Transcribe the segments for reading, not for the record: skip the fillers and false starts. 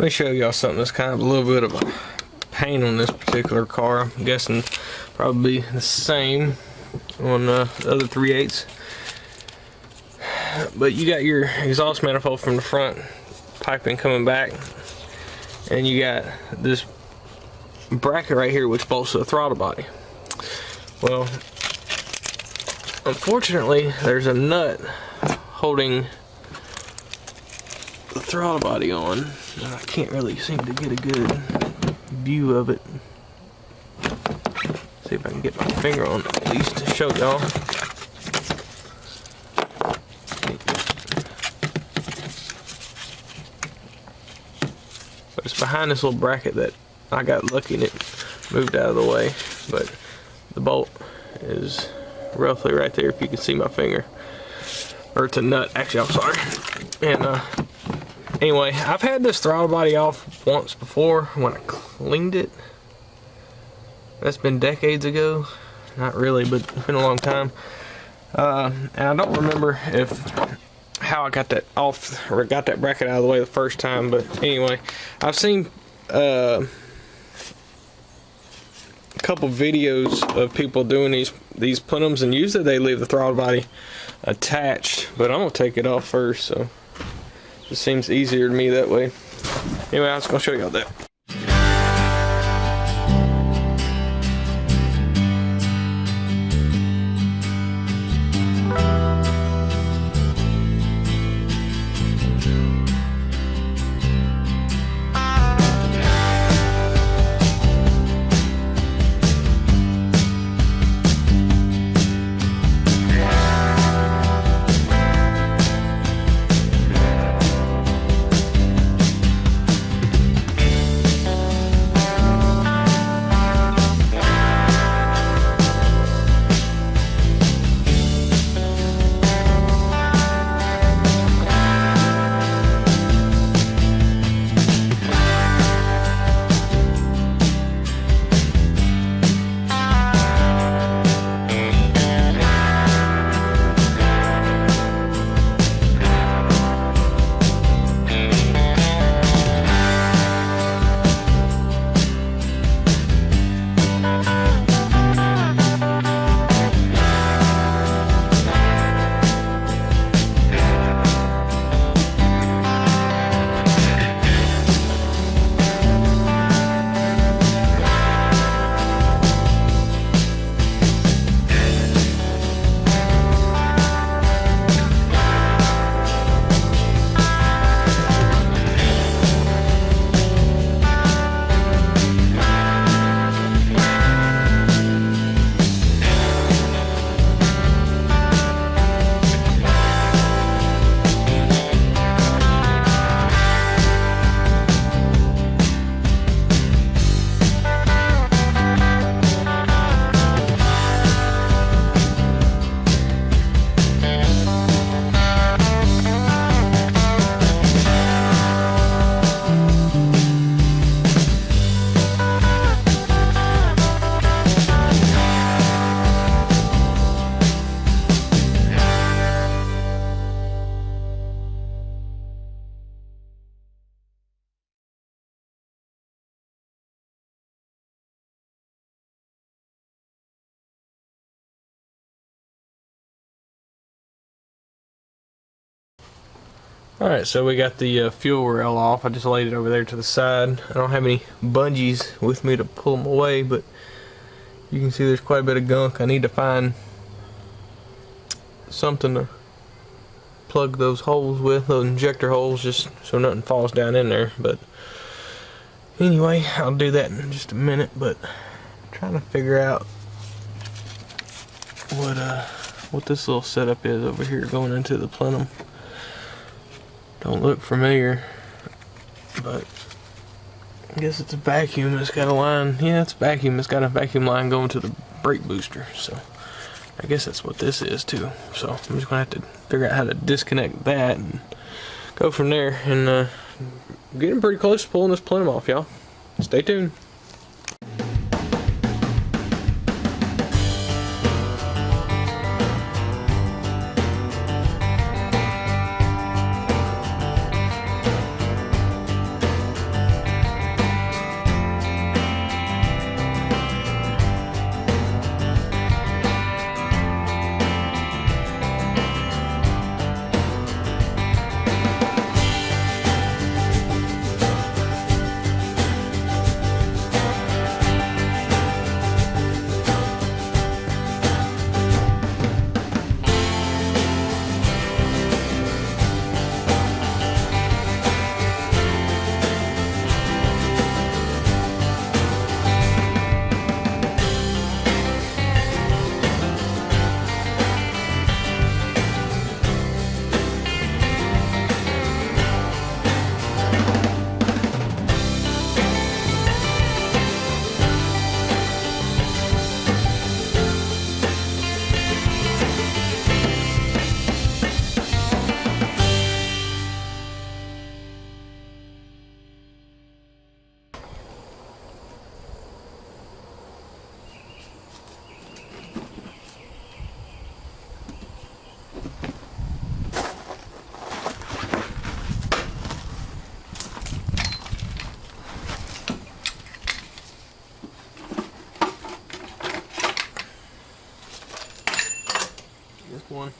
me show y'all something that's kind of a little bit of a pain on this particular car. I'm guessing probably the same on the other 3.8s. But you got your exhaust manifold from the front piping coming back, and you got this bracket right here which bolts to the throttle body. Well, unfortunately there's a nut holding the throttle body on, and I can't really seem to get a good view of it. See if I can get my finger on it at least to show y'all. But it's behind this little bracket that I got lucky and it moved out of the way. But the bolt is roughly right there if you can see my finger. Or it's a nut, actually, I'm sorry. And anyway, I've had this throttle body off once before when I cleaned it. That's been decades ago. Not really, but it's been a long time. And I don't remember how I got that off, or got that bracket out of the way the first time, but anyway, I've seen a couple videos of people doing these plenums, and usually they leave the throttle body attached, but I'm gonna take it off first, so it seems easier to me that way. Anyway, I was gonna show y'all that. Alright, so we got the fuel rail off. I just laid it over there to the side. I don't have any bungees with me to pull them away, but you can see there's quite a bit of gunk. I need to find something to plug those holes with, those injector holes, just so nothing falls down in there. But anyway, I'll do that in just a minute. But I'm trying to figure out what this little setup is over here going into the plenum. Don't look familiar, but I guess it's a vacuum. It's got a line. Yeah, it's a vacuum. It's got a vacuum line going to the brake booster. So I guess that's what this is too. So I'm just gonna have to figure out how to disconnect that and go from there. And getting pretty close to pulling this plenum off, y'all. Stay tuned. make one.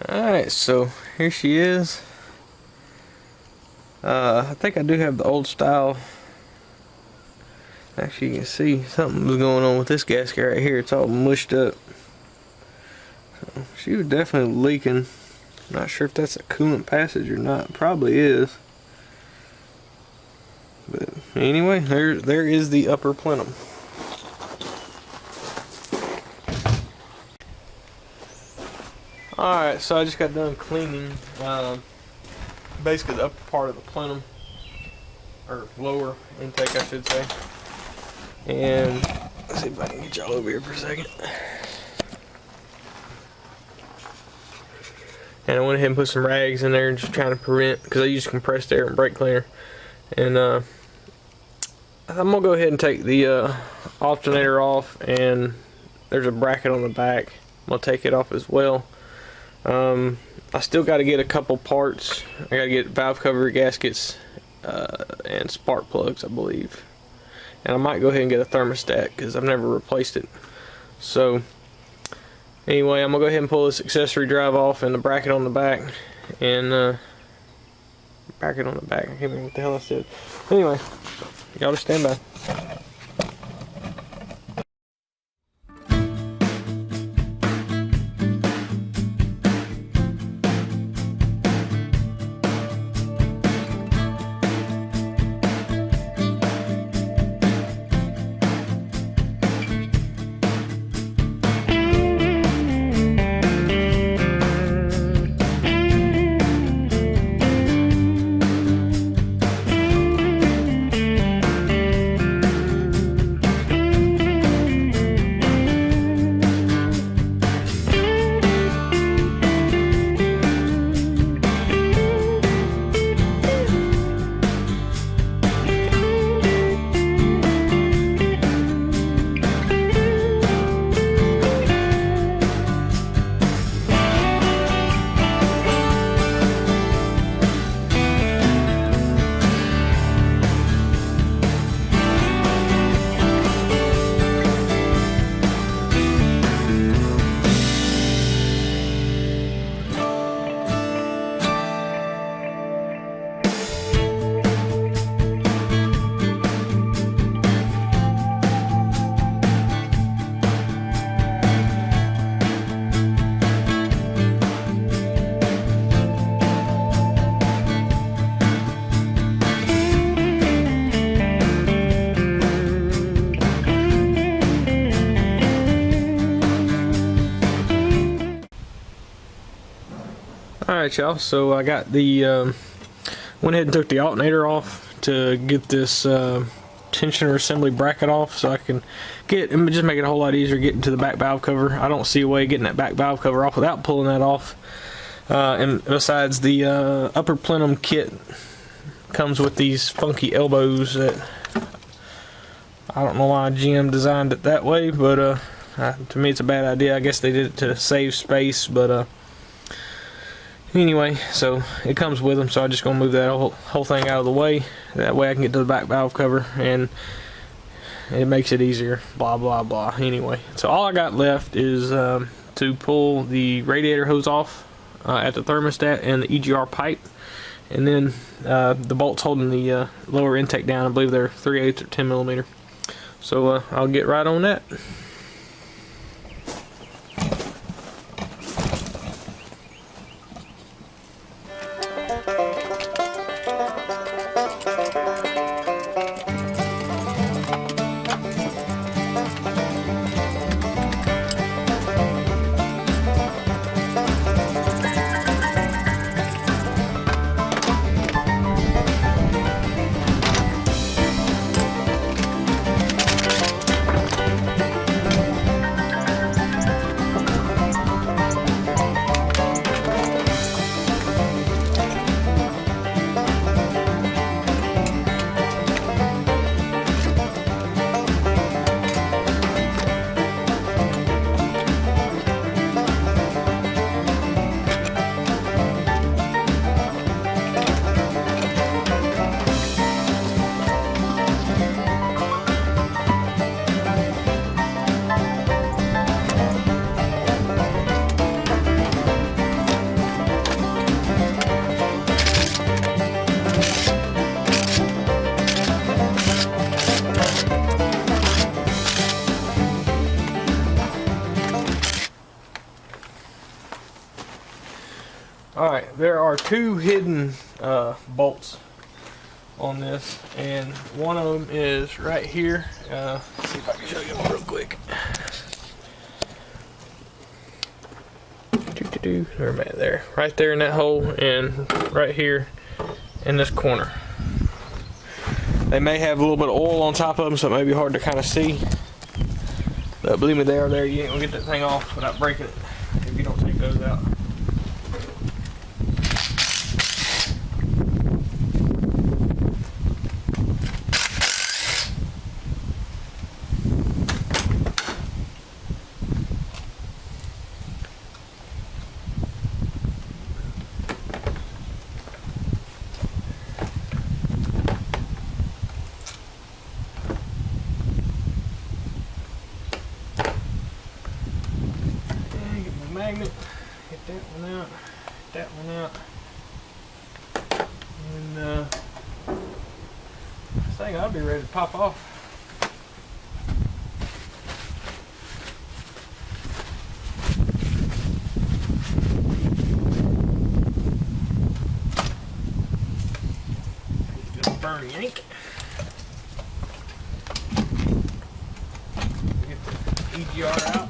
Alright, so here she is. I think I do have the old style. Actually, you can see something was going on with this gasket right here. It's all mushed up. So she was definitely leaking. Not sure if that's a coolant passage or not. Probably is. But anyway, there is the upper plenum. Alright, so I just got done cleaning basically the upper part of the plenum, or lower intake I should say. And let's see if I can get y'all over here for a second. And I went ahead and put some rags in there, just trying to prevent, because I use compressed air and brake cleaner. And I'm gonna go ahead and take the alternator off, and there's a bracket on the back. I'm gonna take it off as well. I still got to get a couple parts. I got to get valve cover gaskets and spark plugs, I believe. And I might go ahead and get a thermostat because I've never replaced it. So anyway, I'm gonna go ahead and pull this accessory drive off and the bracket on the back, and bracket on the back. I can't remember what the hell I said. Anyway, y'all just stand by. Alright y'all, so I got the went ahead and took the alternator off to get this tensioner assembly bracket off, so I can get and just make it a whole lot easier getting to the back valve cover. I don't see a way of getting that back valve cover off without pulling that off. And besides, the upper plenum kit comes with these funky elbows that I don't know why GM designed it that way, but to me it's a bad idea. I guess they did it to save space, but anyway, so it comes with them, so I'm just gonna move that whole thing out of the way. That way I can get to the back valve cover and it makes it easier, blah blah blah. Anyway, so all I got left is to pull the radiator hose off at the thermostat and the EGR pipe, and then the bolts holding the lower intake down. I believe they're 3/8 or 10 millimeter. So I'll get right on that. there are two hidden bolts on this, and one of them is right here. Let's see if I can show you real quick. Where am I at? There, right there in that hole, and right here in this corner. They may have a little bit of oil on top of them, so it may be hard to kind of see. But believe me, they are there. You ain't gonna get that thing off without breaking it if you don't take those out. Magnet, get that one out, get that one out, and this thing ought to be ready to pop off. Just burn yank. Get the EGR out.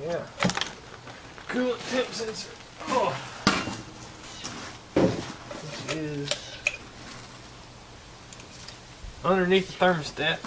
Yeah. Coolant temp sensor. Oh. This is underneath the thermostat.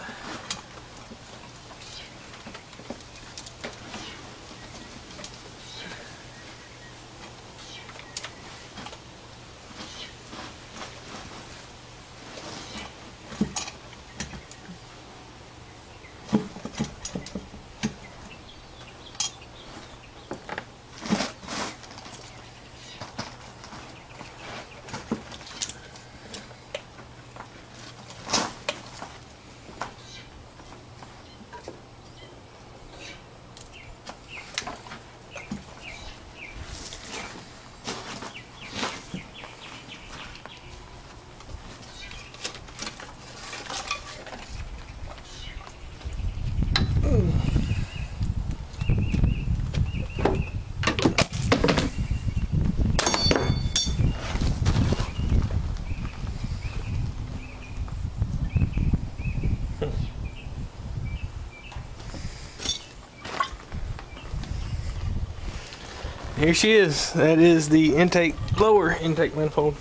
Here she is. That is the intake, lower intake manifold.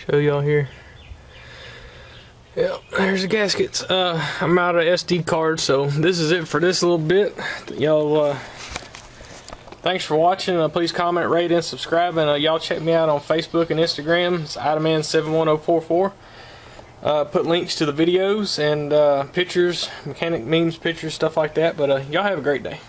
Show y'all here. Yep, there's the gaskets. I'm out of SD cards, so this is it for this little bit. Y'all, thanks for watching. Please comment, rate, and subscribe. And y'all check me out on Facebook and Instagram. It's Itaman71044. Put links to the videos and pictures, mechanic memes, pictures, stuff like that. But y'all have a great day.